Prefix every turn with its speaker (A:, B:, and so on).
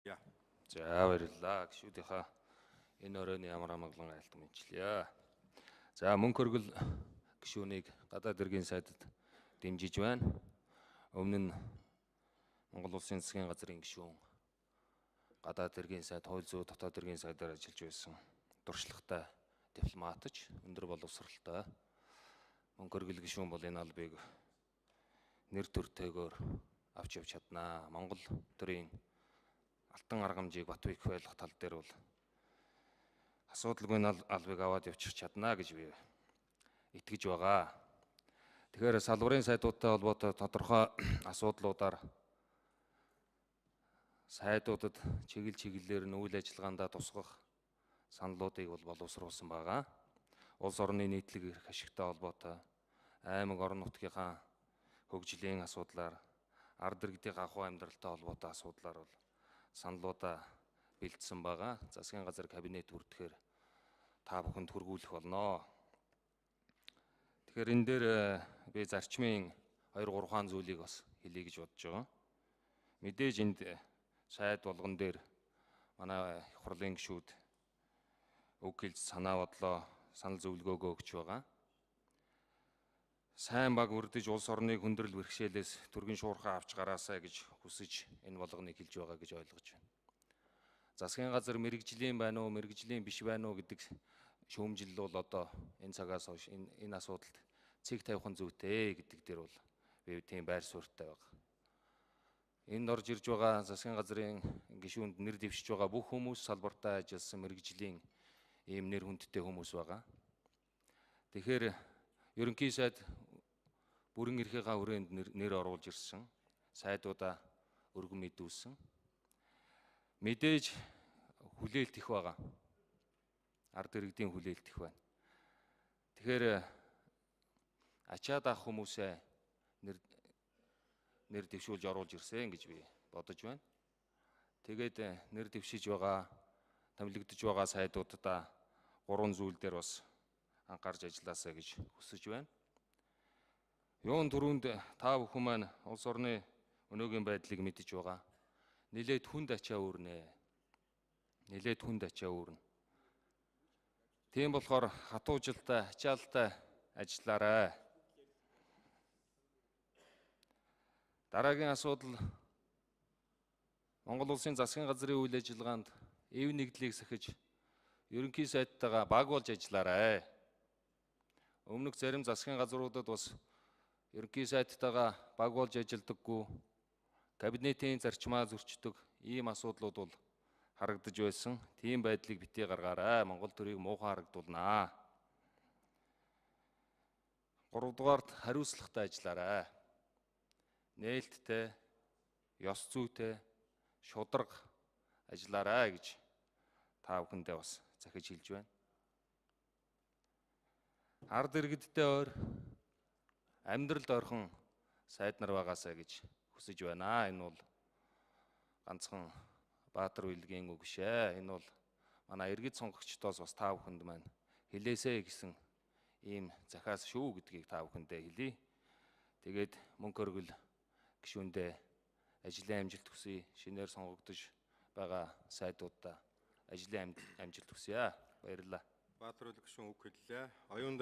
A: Ja.
B: За баярлалаа. Гишүүдийнхаа энэ оройн ямар амгалан айлтан мэдлээ. За мөнгө хөргөл гишүүнийг гадаад иргэн сайдад дэмжиж байна. Өмнө нь Монгол Улсын засгийн газрын гишүүн гадаад иргэн сайд, хууль зүйн дотоод иргэн сайдаар ажиллаж байсан дуршлагатай дипломатч, өндөр боловсралтай мөнгө хөргөл гишүүн бол энэ албыг нэр төртэйгээр авч явж чаднаа. Монгол төрийн алтан аргамжийг бат бих байлгах тал дээр бол асуудалгүй албыг аваад явчих чаднаа гэж би итгэж байгаа. Тэгэхээр салбарын сайдуудтай холбоотой тодорхой асуудлуудаар сайдуудад чиглэлээр нь үйл ажиллагаандаа тусгах саналуудыг бол боловсруулсан байгаа. Улс орны нийтлэг эрх ашигтай холбоотой аймаг орон нутгийнхаа хөгжлийн асуудлаар, ард иргэдийн ахуй амьдралтай холбоотой асуудлаар бол саналуудаа бэлдсэн байгаа. Засгийн газар кабинет хүрдэхээр та бүхэнд хүргүүлэх болно. Тэгэхээр энэ дээр би зарчмын 2-3 хаан зүйлийг бас хэлье гэж бодож байгаа. Мэдээж энд сайд болгон дээр манай их хурлын гишүүд үг хэлж санаа бодлоо, санал зөвлөгөөгөө өгч байгаа. Сайн баг үрдэж улс орныг хүндрэл бэрхшээлээс түргэн шуурхаа авч гараасай гэж хүсэж энэ болгоныг хэлж байгаа гэж ойлгож байна. Засгийн газар мэрэгжлийн байна уу, мэрэгжлийн биш байна уу гэдэг шүүмжил бол одоо энэ цагаас хойш энэ асуудалд цэг тавих зүйтэй гэдэг дээр бол би тийм байр суурьтай байна. Энд орж ирж байгаа засгийн газрын гишүүнд нэр дэвшиж байгаа бүх хүмүүс салбартаа ажилласан мэрэгжлийн ийм нэр хүндтэй хүмүүс байгаа. Тэгэхээр ерөнхий сайд бүрэн эрхийнхаа хүрээнд нэр оруулж ирсэн, сайдуудаа өргөн мэдүүлсэн. Мэдээж хүлээлт их байгаа. Ард иргэдийн хүлээлт их байна. Тэгэхээр ачаад авах хүмүүсээ нэр дэвшүүлж оруулж ирсэн гэж би бодож байна. Тэгээд нэр дэвшиж байгаа, томилогдож байгаа сайдуудаа 3 зүйл дээр бас анхаарч ажилласаа гэж хүсэж байна. Юун түрүүнд та бүхэн маань улс орны өнөөгийн байдлыг мэдэж байгаа. Нилээд хүнд ачаа үүрнэ. Нилээд хүнд ачаа үүрнэ. Тийм болохоор хатуужилтай, ачаалтай ажиллаарай. Дараагийн асуудал Монгол Улсын засгийн газрын үйл ажиллагаанд эв нэгдлийг сахиж ерөнхий сайдтайгаа баг болж ажиллаарай. Өмнөх зарим засгийн газруудад бас ерөнхий сайдтайгаа баг болж ажилдаггүй, кабинетийн зарчмаа зөрчдөг ийм асуудлууд бол харагдаж байсан. Тийм байдлыг битгий гаргаарай. Монгол төрийг муухай харагдуулнаа. 3 дугаарт хариуцлагатай ажиллаарай. Нээлттэй, ёс зүйтэй, шударга ажиллаарай гэж та бүхэндээ бас захиж хэлж байна. Ард иргэдтэй ойр, амьдралд ойрхон сайд нар байгаасаа гэж хүсэж байна. Энэ бол ганцхан Баатар Билгийн үг биш ээ. Энэ бол манай иргэд сонгогчдоос бас та бүхэнд маань хэлээсэй гэсэн ийм захиас шүү гэдгийг та бүхэндээ хэлье. Тэгээд мөнгө хөргөл гишүүндээ ажлын амжилт хүсье. Шинээр сонгогдож байгаа сайдуудаа ажлын амжилт хүсье. Баярлалаа.
A: Баатар гишүүн үг хэллээ. Оюун